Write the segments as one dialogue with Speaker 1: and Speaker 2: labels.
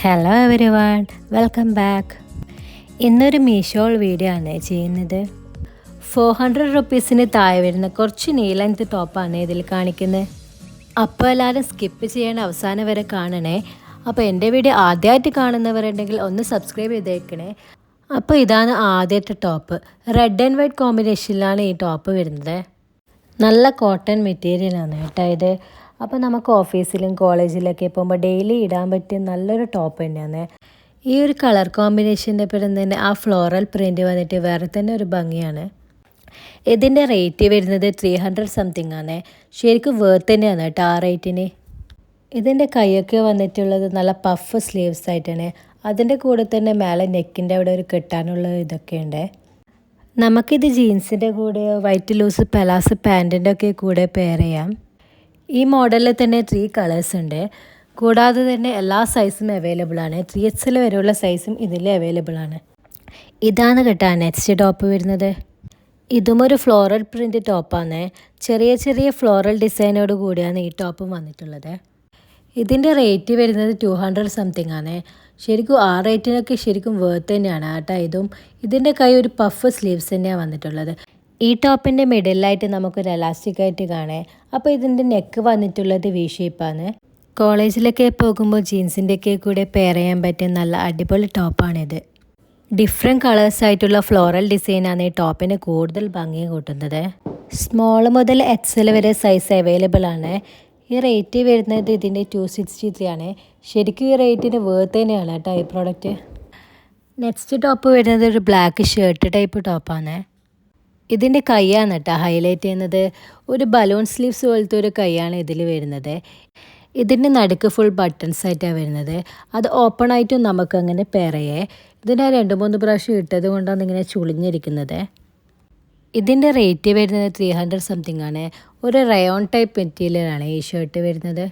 Speaker 1: Hello everyone, welcome back. ഇന്നൊരു മീഷോൾ video ആണ് ചെയ്യുന്നത്. 400 റുപ്പീസിന് താഴെ വരുന്ന കുറച്ച് നീ ലെങ്ത് ടോപ്പാണ് ഇതിൽ കാണിക്കുന്നത്. അപ്പോൾ എല്ലാവരും സ്കിപ്പ് ചെയ്യണ അവസാനം വരെ കാണണേ. അപ്പോൾ എൻ്റെ വീഡിയോ ആദ്യമായിട്ട് കാണുന്നവരുണ്ടെങ്കിൽ ഒന്ന് സബ്സ്ക്രൈബ് ചെയ്തേക്കണേ. അപ്പോൾ ഇതാണ് ആദ്യത്തെ ടോപ്പ്. റെഡ് ആൻഡ് വൈറ്റ് കോമ്പിനേഷനിലാണ് ഈ ടോപ്പ് വരുന്നത്. നല്ല കോട്ടൺ മെറ്റീരിയലാണ് കേട്ടോ ഇത്. അപ്പോൾ നമുക്ക് ഓഫീസിലും കോളേജിലൊക്കെ പോകുമ്പോൾ ഡെയിലി ഇടാൻ പറ്റിയ നല്ലൊരു ടോപ്പ് തന്നെയാണ്. ഈ ഒരു കളർ കോമ്പിനേഷൻ്റെ പേരും തന്നെ ആ ഫ്ലോറൽ പ്രിൻ്റ് വന്നിട്ട് വേറെ തന്നെ ഒരു ഭംഗിയാണ്. ഇതിൻ്റെ റേറ്റ് വരുന്നത് 300 സംതിങ് ആണ്. ശരിക്കും വേർത്ത് തന്നെയാണ് കേട്ടോ ആ റേറ്റിന്. ഇതിൻ്റെ കൈയൊക്കെ വന്നിട്ടുള്ളത് നല്ല പഫ് സ്ലീവ്സ് ആയിട്ടാണ്. അതിൻ്റെ കൂടെ തന്നെ മേലെ നെക്കിൻ്റെ അവിടെ ഒരു കെട്ടാനുള്ള ഇതൊക്കെ ഉണ്ട്. നമുക്കിത് ജീൻസിൻ്റെ കൂടെ വൈറ്റ് ലൂസ് പെലാസ് പാൻറ്റിൻ്റെ ഒക്കെ കൂടെ പെയർ ചെയ്യാം. ഈ മോഡലിൽ തന്നെ 3 കളേഴ്സ് ഉണ്ട്. കൂടാതെ തന്നെ എല്ലാ സൈസും അവൈലബിൾ ആണ്. 3XL വരെയുള്ള സൈസും ഇതിൽ അവൈലബിൾ ആണ്. ഇതാണ് കേട്ടോ നെക്സ്റ്റ് ടോപ്പ് വരുന്നത്. ഇതും ഒരു ഫ്ലോറൽ പ്രിൻ്റ് ടോപ്പാണ്. ചെറിയ ചെറിയ ഫ്ലോറൽ ഡിസൈനോട് കൂടിയാണ് ഈ ടോപ്പ് വന്നിട്ടുള്ളത്. ഇതിൻ്റെ റേറ്റ് വരുന്നത് 200 സംതിങ് ആണ്. ശരിക്കും ആ റേറ്റിനൊക്കെ ശരിക്കും വേർത്ത് തന്നെയാണ് കേട്ടോ ഇതും. ഇതിൻ്റെ കൈ ഒരു പഫ് സ്ലീവ്സ് തന്നെയാണ് വന്നിട്ടുള്ളത്. ഈ ടോപ്പിൻ്റെ മിഡിലായിട്ട് നമുക്കൊരു എലാസ്റ്റിക് ആയിട്ട് കാണാം. അപ്പോൾ ഇതിൻ്റെ നെക്ക് വന്നിട്ടുള്ളത് വി ഷേപ്പാണ്. കോളേജിലൊക്കെ പോകുമ്പോൾ ജീൻസിൻ്റെയൊക്കെ കൂടെ പെയർ ചെയ്യാൻ പറ്റിയ നല്ല അടിപൊളി ടോപ്പാണിത്. ഡിഫറെൻറ്റ് കളേഴ്സ് ആയിട്ടുള്ള ഫ്ലോറൽ ഡിസൈനാണ് ഈ ടോപ്പിന് കൂടുതൽ ഭംഗി കൂട്ടുന്നത്. സ്മോൾ മുതൽ XL വരെ സൈസ് അവൈലബിൾ ആണ്. ഈ റേറ്റ് വരുന്നത് ഇതിൻ്റെ 263 ആണ്. ശരിക്കും ഈ റേറ്റിന് വേർത്ത് തന്നെയാണ് കേട്ടോ ഈ പ്രോഡക്റ്റ്. നെക്സ്റ്റ് ടോപ്പ് വരുന്നത് ഒരു ബ്ലാക്ക് ഷർട്ട് ടൈപ്പ് ടോപ്പാണ്. ഇതിൻ്റെ കൈയാണ് കേട്ടോ ഹൈലൈറ്റ് ചെയ്യുന്നത്. ഒരു ബലൂൺ സ്ലീവ്സ് പോലത്തെ ഒരു കൈയാണ് ഇതിൽ വരുന്നത്. ഇതിൻ്റെ നടുക്ക് ഫുൾ ബട്ടൺസ് ആയിട്ടാണ് വരുന്നത്. അത് ഓപ്പൺ ആയിട്ടും നമുക്കങ്ങനെ പെയർ ചെയ്യേ. ഇതിനെ 2-3 പ്രാവശ്യം ഇട്ടത് കൊണ്ടാണ് ഇങ്ങനെ ചുളിഞ്ഞിരിക്കുന്നത്. ഇതിൻ്റെ റേറ്റ് വരുന്നത് 300 സംതിങ് ആണ്. ഒരു റയോൺ ടൈപ്പ് മെറ്റീരിയലാണ് ഈ ഷർട്ട് വരുന്നത്.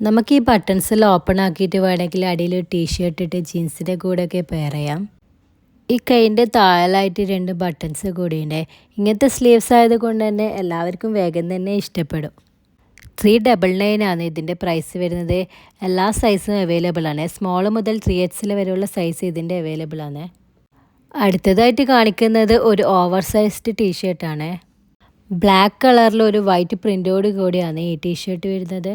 Speaker 1: നമുക്ക് ഈ ബട്ടൺസ് എല്ലാം ഓപ്പൺ ആക്കിയിട്ട് വേണമെങ്കിൽ അടിയിൽ ഒരു ടീഷർട്ട് ഇട്ട് ജീൻസിൻ്റെ കൂടെയൊക്കെ പെയർ ചെയ്യാം. ഈ കൈൻ്റെ താഴായിട്ട് 2 ബട്ടൺസ് കൂടിയുണ്ട്. ഇങ്ങനത്തെ സ്ലീവ്സ് ആയതുകൊണ്ട് തന്നെ എല്ലാവർക്കും വേഗം തന്നെ ഇഷ്ടപ്പെടും. 399 ആണ് ഇതിൻ്റെ പ്രൈസ് വരുന്നത്. എല്ലാ സൈസും അവൈലബിൾ ആണ്. സ്മോൾ മുതൽ 3XL വരെയുള്ള സൈസ് ഇതിൻ്റെ അവൈലബിൾ ആണ്. അടുത്തതായിട്ട് കാണിക്കുന്നത് ഒരു ഓവർ സൈസ്ഡ് ടീഷർട്ടാണ്. ബ്ലാക്ക് കളറിൽ ഒരു വൈറ്റ് പ്രിൻ്റോട് കൂടിയാണ് ഈ ടീഷർട്ട് വരുന്നത്.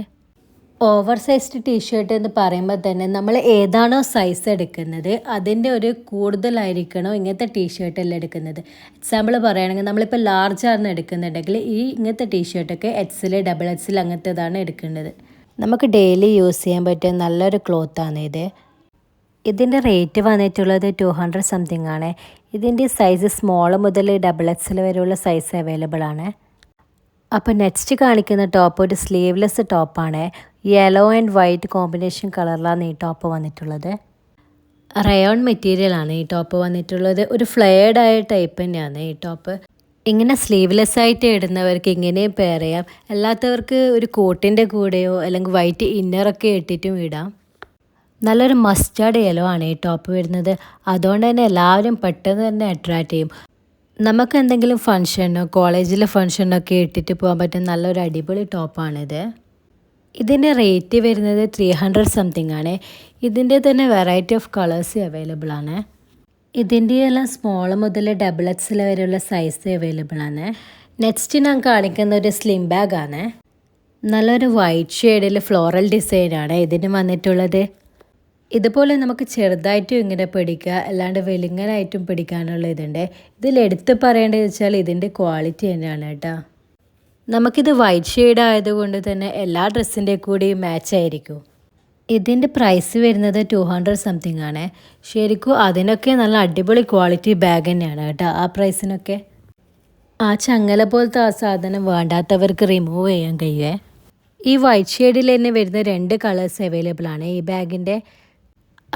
Speaker 1: ഓവർ സൈസ്ഡ് ടീഷർട്ട് എന്ന് പറയുമ്പോൾ തന്നെ നമ്മൾ ഏതാണോ സൈസ് എടുക്കുന്നത് അതിൻ്റെ ഒരു കൂടുതലായിരിക്കണോ ഇങ്ങനത്തെ ടീഷർട്ടെല്ലാം എടുക്കുന്നത്. എക്സാമ്പിൾ പറയുകയാണെങ്കിൽ നമ്മളിപ്പോൾ ലാർജാണ് എടുക്കുന്നുണ്ടെങ്കിൽ ഇങ്ങനത്തെ ടീഷർട്ടൊക്കെ XL, XXL അങ്ങനത്തേതാണ് എടുക്കേണ്ടത്. നമുക്ക് ഡെയിലി യൂസ് ചെയ്യാൻ പറ്റിയ നല്ലൊരു ക്ലോത്താണ് ഇത്. ഇതിൻ്റെ റേറ്റ് വന്നിട്ടുള്ളത് 200 സംതിങ് ആണ്. ഇതിൻ്റെ സൈസ് സ്മോൾ മുതൽ XXL വരെയുള്ള സൈസ് അവൈലബിൾ ആണ്. അപ്പോൾ നെക്സ്റ്റ് കാണിക്കുന്ന ടോപ്പ് ഒരു സ്ലീവ്ലെസ് ടോപ്പാണ്. യെല്ലോ ആൻഡ് വൈറ്റ് കോമ്പിനേഷൻ കളറിലാണ് ഈ ടോപ്പ് വന്നിട്ടുള്ളത്. റയോൺ മെറ്റീരിയലാണ് ഈ ടോപ്പ് വന്നിട്ടുള്ളത്. ഒരു ഫ്ലെയർഡ് ആയ ടൈപ്പ് തന്നെയാണ് ഈ ടോപ്പ്. ഇങ്ങനെ സ്ലീവ്ലെസ് ആയിട്ട് ഇടുന്നവർക്ക് ഇങ്ങനെയും പെയർ ചെയ്യാം. അല്ലാത്തവർക്ക് ഒരു കോട്ടിൻ്റെ കൂടെയോ അല്ലെങ്കിൽ വൈറ്റ് ഇന്നറൊക്കെ ഇട്ടിട്ടും ഇടാം. നല്ലൊരു മസ്റ്റാർഡ് യെല്ലോ ആണ് ഈ ടോപ്പ് വരുന്നത്. അതുകൊണ്ട് തന്നെ എല്ലാവരും പെട്ടെന്ന് തന്നെ അട്രാക്റ്റ് ചെയ്യും. നമുക്ക് എന്തെങ്കിലും ഫംഗ്ഷനോ കോളേജിലെ ഫംഗ്ഷനോ ഒക്കെ ഇട്ടിട്ട് പോകാൻ പറ്റുന്ന നല്ലൊരു അടിപൊളി ടോപ്പാണിത്. ഇതിൻ്റെ റേറ്റ് വരുന്നത് 300 സംതിങ് ആണ്. ഇതിൻ്റെ തന്നെ വെറൈറ്റി ഓഫ് കളേഴ്സ് അവൈലബിൾ ആണ്. ഇതിൻ്റെ എല്ലാം സ്മോൾ മുതൽ XXL വരെയുള്ള സൈസ് അവൈലബിൾ ആണ്. നെക്സ്റ്റ് ഞാൻ കാണിക്കുന്ന ഒരു സ്ലിം ബാഗാണ്. നല്ലൊരു വൈറ്റ് ഷെയ്ഡിൽ ഫ്ലോറൽ ഡിസൈനാണ് ഇതിന് വന്നിട്ടുള്ളത്. ഇതുപോലെ നമുക്ക് ചെറുതായിട്ടും ഇങ്ങനെ പിടിക്കുക, അല്ലാണ്ട് വെലുങ്ങനായിട്ടും പിടിക്കാനുള്ള ഇതുണ്ട്. ഇതിലെടുത്ത് പറയേണ്ടത് വെച്ചാൽ ഇതിൻ്റെ ക്വാളിറ്റി തന്നെയാണ് കേട്ടോ. നമുക്കിത് വൈറ്റ് ഷെയ്ഡ് ആയതുകൊണ്ട് തന്നെ എല്ലാ ഡ്രസ്സിൻ്റെ കൂടെയും മാച്ച് ആയിരിക്കും. ഇതിൻ്റെ പ്രൈസ് വരുന്നത് 200 സംതിങ് ആണ്. ശരിക്കും അതിനൊക്കെ നല്ല അടിപൊളി ക്വാളിറ്റി ബാഗ് തന്നെയാണ് കേട്ടോ ആ പ്രൈസിനൊക്കെ. ആ ചങ്ങല പോലത്തെ ആ സാധനം വേണ്ടാത്തവർക്ക് റിമൂവ് ചെയ്യാൻ കഴിയുമേ. ഈ വൈറ്റ് ഷെയ്ഡിൽ തന്നെ വരുന്ന 2 കളേഴ്സ് അവൈലബിൾ ആണ് ഈ ബാഗിൻ്റെ.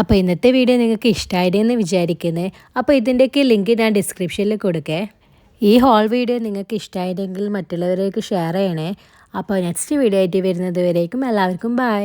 Speaker 1: അപ്പോൾ ഇന്നത്തെ വീഡിയോ നിങ്ങൾക്ക് ഇഷ്ടമായിട്ടെന്ന് വിചാരിക്കുന്നത്. അപ്പോൾ ഇതിൻ്റെയൊക്കെ ലിങ്ക് ഞാൻ ഡിസ്ക്രിപ്ഷനിൽ കൊടുക്കേ. ഈ ഹോൾ വീഡിയോ നിങ്ങൾക്ക് ഇഷ്ടമായിട്ടെങ്കിൽ മറ്റുള്ളവരേക്ക് ഷെയർ ചെയ്യണേ. അപ്പോൾ നെക്സ്റ്റ് വീഡിയോ ആയിട്ട് വരുന്നത് വരേക്കും എല്ലാവർക്കും ബൈ.